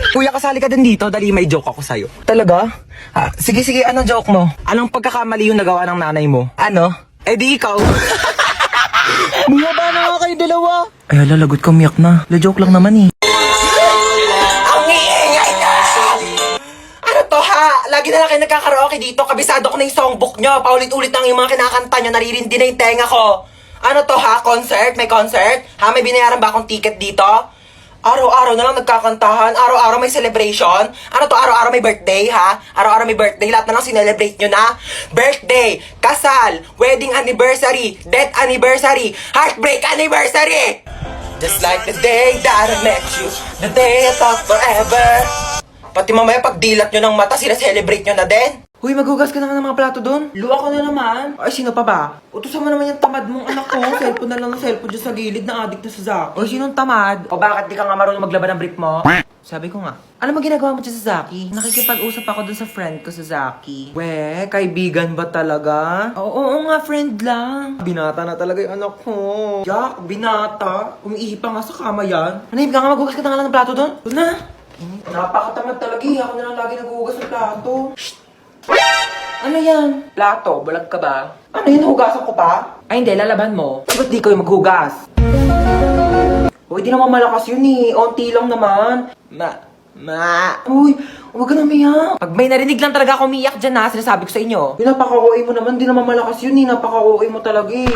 Kuya, kasali ka din dito. Dali, may joke ako sa'yo. Talaga? Sige, anong joke mo? Anong pagkakamali yung nagawa ng nanay mo? Ano? Eh di ikaw. Bumaba na nga kayo dalawa. Ay, lalagot ka, umiyak na. La-joke lang naman eh. Ang iingay na! Ano to ha? Lagi na lang kayo nagkakaraoke dito. Kabisado ko na yung songbook nyo. Paulit-ulit lang yung mga kinakanta nyo. Naririndi na yung tenga ko. Ano to ha? Concert? May concert? Ha? May binayaran ba akong ticket dito? Araw-araw na lang nagkakantahan. Araw-araw may celebration. Ano to? Araw-araw may birthday ha? Araw-araw may birthday. Lahat na lang sinelebrate nyo na. Birthday, kasal, wedding anniversary, death anniversary, heartbreak anniversary. Just like the day that I met you, the day I thought forever. Pati mamaya pag dilat nyo ng mata, sila-celebrate nyo na din. Huy, maghugas ka naman ng mga plato doon. Luwa ka na naman. Ay, sino pa ba? Utusan mo naman yung tamad mong anak ko. Cellphone na lang ng cellphone dyan sa gilid na addict na sa Zaki. O, sinong tamad? O bakit di ka nga marunong maglaban ng brief mo? Sabi ko nga. Ano mo ginagawa mo dyan sa Zaki? Nakikipag-usap ako dun sa friend ko sa Zaki. We, kaibigan ba talaga? Oo nga, friend lang. Binata na talaga yung anak ko. Jack, binata. Umiihi pa nga sa kama yan. Manahib ka nga, maghugas ka na nga ng plato doon. Doon na. Napakatamad talaga eh. Ako na lang lagi naghuhugas ng plato. Shh! Ano yan? Plato, bulag ka ba? Ano yun, hugasan ko pa? Ay hindi, lalaban mo. Ba't di kayo maghugas? Uy, di naman malakas yun eh. Onti lang naman. Uy, huwag ka na umiyak. Pag may narinig lang talaga ako umiyak dyan ha, sinasabi ko sa inyo. Napaka-OA mo naman, di naman malakas yun eh. Napaka-OA mo talaga eh.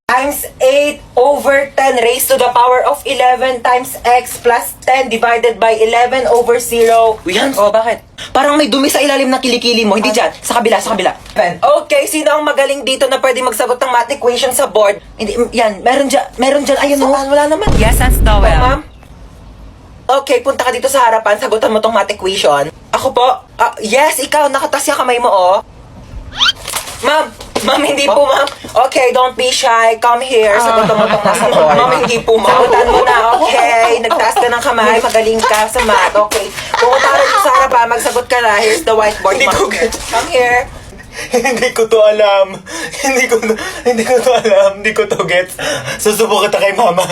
Times 8 over 10 raised to the power of 11 times x plus 10 divided by 11 over 0. Yan, bakit? Parang may dumi sa ilalim ng kilikili mo. Hindi dyan. Sa kabila. Okay, sino ang magaling dito na pwede magsagot ng math equation sa board? Hindi, yan. Meron dyan. Ayun, wala naman. Yes, that's Noel. Ma'am? Okay, punta ka dito sa harapan. Sagutan mo tong math equation. Ako po? Yes, ikaw. Nakatasya kamay mo, oh. Ma'am, hindi po, ma'am. Okay, don't be shy. Come here. Sagutan mo tong nasa board. Ma'am, hindi po, ma'am. Sagutan mo na, okay. Nagtaas ka ng kamay. Magaling ka sa math. Okay. Pumunta ka rin sa harapan. Magsagot ka na. Here's the whiteboard, ma'am. Come here. Hindi ko to alam. Hindi ko to gets. Susubukan kita kay mama.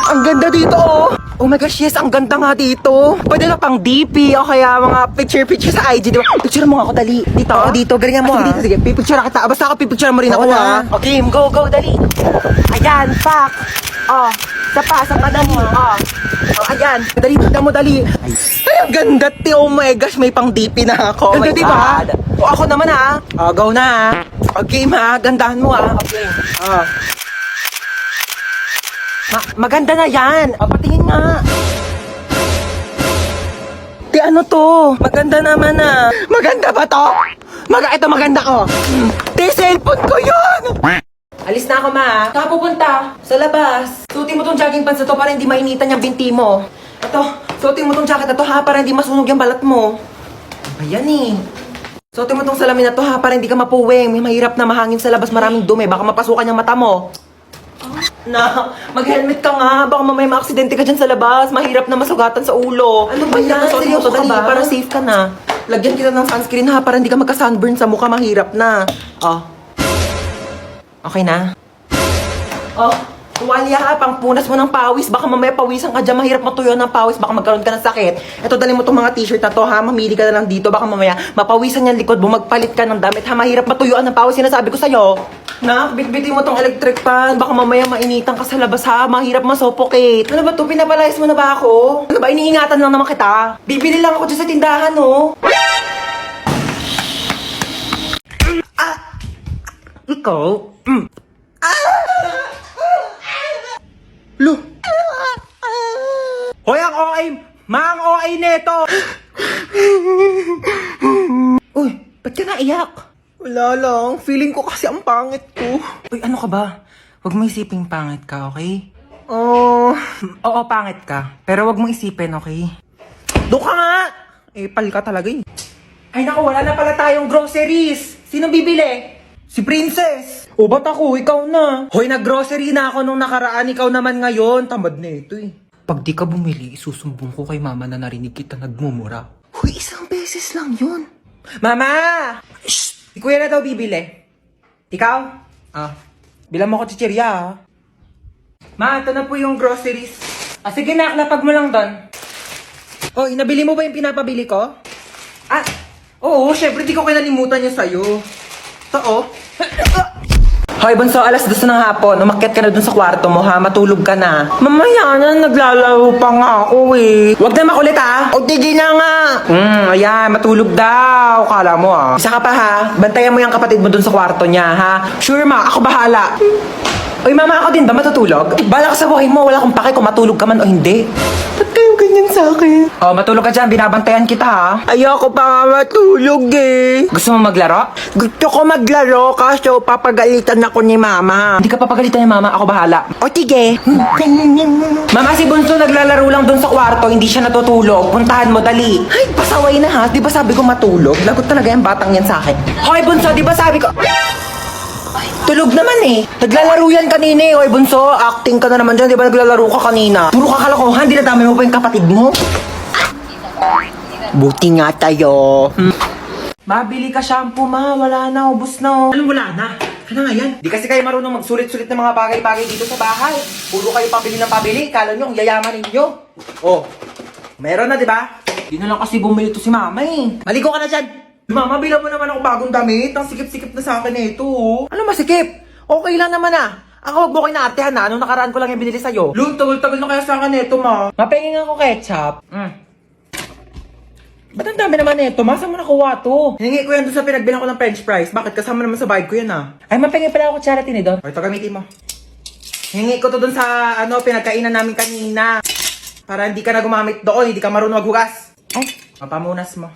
Ang ganda dito, oh. Oh my gosh, yes, ang ganda nga dito. Pwede na pang DP o kaya mga picture sa IG, di ba? Picture mo nga ako, dali. Dito, galingan mo, ha? Sige, pipicture kita. Basta ako, pipicture mo rin ako, ha? O, game, go, dali. Ayan, pak. Sa mo, ayan. Dali, tignan mo, dali. Ay, ang ganda, oh my gosh, may pang DP na ako. Ganda, di ba? O, ako naman, ha? Go na, ha? O, game, ha? Gandahan mo, ha? Okay. Maganda na yan. Patingin nga. Di ano to? Maganda naman ah. Maganda ba to? Ito maganda ko. Di cellphone ko yun. Alis na ako, ma. Saan pupunta? Sa labas. Suotin mo tong jogging pants na to para hindi mainitan yung binti mo. Ito, suotin mo tong jacket na to ha para hindi masunog yung balat mo. Ayan eh. Suotin mo tong salamin na to ha para hindi ka mapuwing. May mahirap na mahangin sa labas, maraming dumi. Baka mapasukan yung mata mo. Mag-helmet ka nga. Baka mamaya ma-aksidente ka dyan sa labas. Mahirap na masugatan sa ulo. Ano ba yan? Seryoso ka ba? Para safe ka na. Lagyan kita ng sunscreen ha, para hindi ka magka-sunburn sa mukha. Mahirap na. Okay na? Tuwalya ha, pang punas mo ng pawis. Baka mamaya pawisan ka dyan. Mahirap matuyo ng pawis. Baka magkaroon ka ng sakit. Ito, dali mo itong mga t-shirt na to ha. Mamili ka na lang dito. Baka mamaya mapawisan yung likod mo. Magpalit ka ng damit ha. Mahirap matuyuan ng pawis. Sinasabi ko sa'yo. Bitbitin mo tong electric fan. Baka mamaya mainitan ka sa labas ha. Mahirap ma-suffocate. Ano ba to? Pinapalayas mo na ba ako? Ano ba? Iniingatan lang naman kita. Bibili lang ako dyan sa tindahan, no? Ikaw? Lo! Hoy, ang OA! Mang OA neto! Uy, ba't ka naiyak? Wala lang. Feeling ko kasi ang pangit ko. Uy, ano ka ba? Huwag mo isiping pangit ka, okay? Oo, pangit ka. Pero huwag mo isipin, okay? Doon ka nga! Pal ka talaga eh. Ay naku, wala na pala tayong groceries. Sino bibili? Si Princess! O ba't ako? Ikaw na! Hoy, nag-grocery na ako nung nakaraan. Ikaw naman ngayon. Tamad na ito eh. Pag di ka bumili, isusumbong ko kay mama na narinig kita nagmumura. Hoy, isang beses lang yun. Mama! Shh! Si kuya na daw bibili. Ikaw? Bilang mo ko chichirya ha. Ma, ito na po yung groceries. Ah, sige na, lapag mo lang doon. Oh, nabili mo ba yung pinapabili ko? Ah, oo, syempre di ko kinalimutan yung sa'yo. Ito, oh. Hoy, Bunso, alas 2 ng hapon. Umakyat ka na dun sa kwarto mo, ha? Matulog ka na. Mamaya na, naglalaro pa nga ako, eh. Huwag na makulit, ha? O, tigil na nga. Ayan, matulog daw. Kala mo, ha? Isa ka pa, ha? Bantayan mo yung kapatid mo dun sa kwarto niya, ha? Sure, ma. Ako bahala. Uy, mama, ako din ba matutulog? Bala ka sa buhay mo. Wala akong pake kung matulog ka man o hindi. Ba't kayong ganyan sa akin? Oh, matulog ka dyan. Binabantayan kita, ha? Ayoko pa nga matulog, eh. Gusto mo maglaro? Gusto ko maglaro kaso papagalitan ako ni mama. Hindi ka papagalitan ni mama. Ako bahala. O, tige. Mama, si Bunso naglalaro lang dun sa kwarto. Hindi siya natutulog. Puntahan mo, dali. Ay, pasaway na, ha? Di ba sabi ko matulog? Lagot talaga yung batang yan sa akin. Hoy, Bunso, di ba sabi ko... Tulog naman eh. Naglalaro yan kanina eh. Oy, Bunso, acting ka na naman dyan. Di ba naglalaro ka kanina? Puro ka kalokohan. Di nadamay mo pa yung kapatid mo. Buti nga tayo. Mabili ka shampoo, ma. Wala na. Ubus na. Anong wala na? Ano nga yan? Di kasi kayo marunong magsulit-sulit ng mga bagay-bagay dito sa bahay. Puro kayo pabili ng pabili. Kala nyo, ang yayaman ninyo. Oh, meron na, di ba? Di na lang kasi bumili to si mama eh. Maligo ka na dyan. Mama, bilang mo naman ako bagong damit. Ang sikip-sikip na sa akin na ito. Ano masikip? Okay lang naman ah. Ang huwag mo kayo naatehan na. Anong nakaraan ko lang yung binili sa'yo? Lun, tagal-tagal na kaya sa akin ito, ma. Mapengin ako ketchup. Ba't ang dami naman ito, ma? Saan mo nakuha to? Hiningi ko yan doon sa pinagbilang ko ng french fries. Bakit? Kasama naman sa bayad ko yan ah. Ay, mapengin pala ako charity ni Don. O, ito gamitin mo. Hiningi ko to doon sa, pinagkainan namin kanina. Para hindi ka na gumamit doon. Hindi ka marunong maghugas. Ay, mapamunas mo.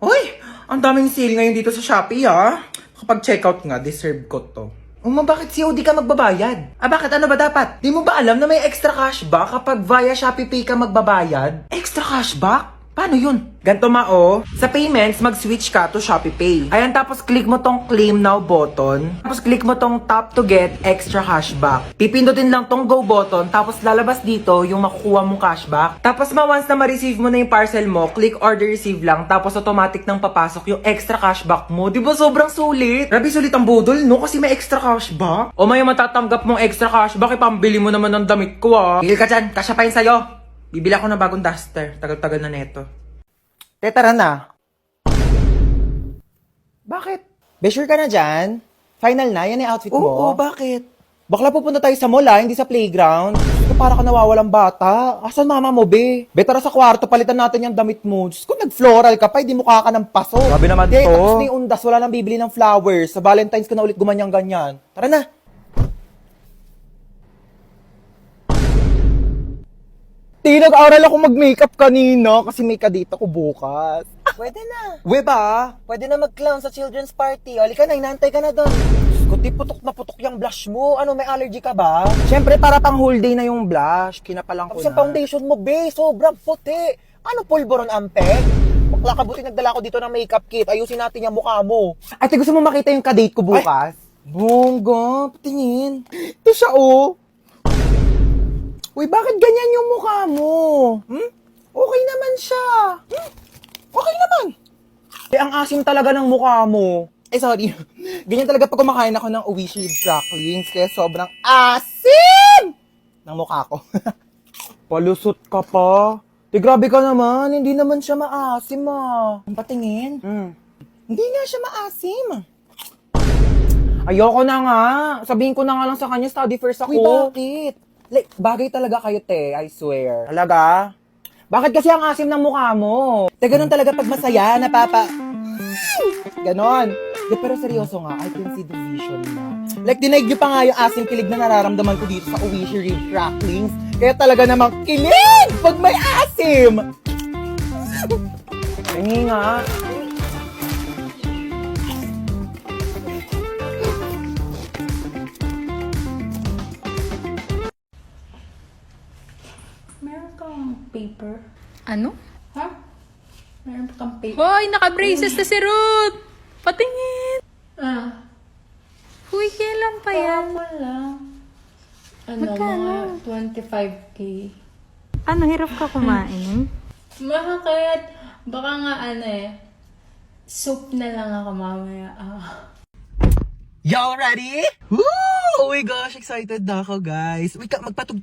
Uy, ang daming sale ngayon dito sa Shopee, ha? Kapag checkout nga, deserve ko to. Bakit COD ka magbabayad? Bakit? Ano ba dapat? Di mo ba alam na may extra cashback kapag via Shopee Pay ka magbabayad? Extra cashback? Paano yun? Ganto sa payments, mag-switch ka to Shopee Pay. Ayan, tapos click mo tong claim now button. Tapos click mo tong tap to get extra cashback. Pipindutin lang tong go button, tapos lalabas dito yung makukuha mong cashback. Tapos once na ma-receive mo na yung parcel mo, click order receive lang, tapos automatic nang papasok yung extra cashback mo. Di ba sobrang sulit? Grabe sulit ang budol, no? Kasi may extra cashback. O may matatanggap mong extra cashback, ipambili mo naman ng damit ko, ah. Pigil ka dyan, kasya pa yun sa'yo. Bibili ako ng bagong duster. Tagal-tagal na neto. Tara na. Bakit? Be sure ka na dyan? Final na? Yan yung outfit mo? Oo, bakit? Bakla pupunta tayo sa mall, hindi sa playground. Gusto para ka nawawalang bata. Asan mama mo, be? Be, tara sa kwarto, palitan natin yung damit mo. Diyos ko, nag-floral ka pa, hindi mo ka ng paso. Grabe naman to. Tapos ni undas, wala nang bibili ng flowers. Sa Valentine's ka na ulit gumanyang-ganyan. Tara na. Nag-aral ako mag-makeup kanina kasi may kadate ako bukas. Pwede na. We ba? Pwede na mag-clown sa children's party. Oli ka na, inaantay ka na doon. Kuti putok na putok yung blush mo. Ano, may allergy ka ba? Siyempre, para pang whole day na yung blush. Kinapalang ko na. Tapos yung foundation mo, be, sobrang puti. Ano, pulboron ampeg? Bakla ka, buti nagdala ko dito ng makeup kit. Ayusin natin yung mukha mo. Ate, gusto mo makita yung kadate ko bukas? Ay. Bongga, patingin. Ito siya, oh. Uy, bakit ganyan yung mukha mo? Okay naman siya. Okay naman. Ang asim talaga ng mukha mo. Sorry. Ganyan talaga pag kumakain ako ng Oishi cracklings. Kaya sobrang asim ng mukha ko. Palusot ka pa. Grabe ka naman. Hindi naman siya maasim, ah. Ang patingin. Hindi nga siya maasim. Ayoko na nga. Sabihin ko na nga lang sa kanya, study first ako. Uy, bakit? Like, bagay talaga kayo, te. I swear. Talaga? Bakit kasi ang asim ng mukha mo? Te, ganun talaga pag masaya, napapa... Ganon. Pero seryoso nga, I can see the vision na. Like, dinaig niyo pa nga yung asim kilig na nararamdaman ko dito sa Oishi Rib Cracklings. Kaya talaga namang kilig pag may asim! Hindi nga. Meron kang paper? Ano? Ha? Meron kang paper? Hoy, naka-braces na si Ruth! Patingin! Huy, kailan pa yan? Wala. Ano, Magkano? mga 25K. Ano, hirap ka kumain? Bakit? Baka nga soup na lang ako mamaya. Y'all ready? Woo! Oh my gosh, excited na ako, guys. Wait, magpatug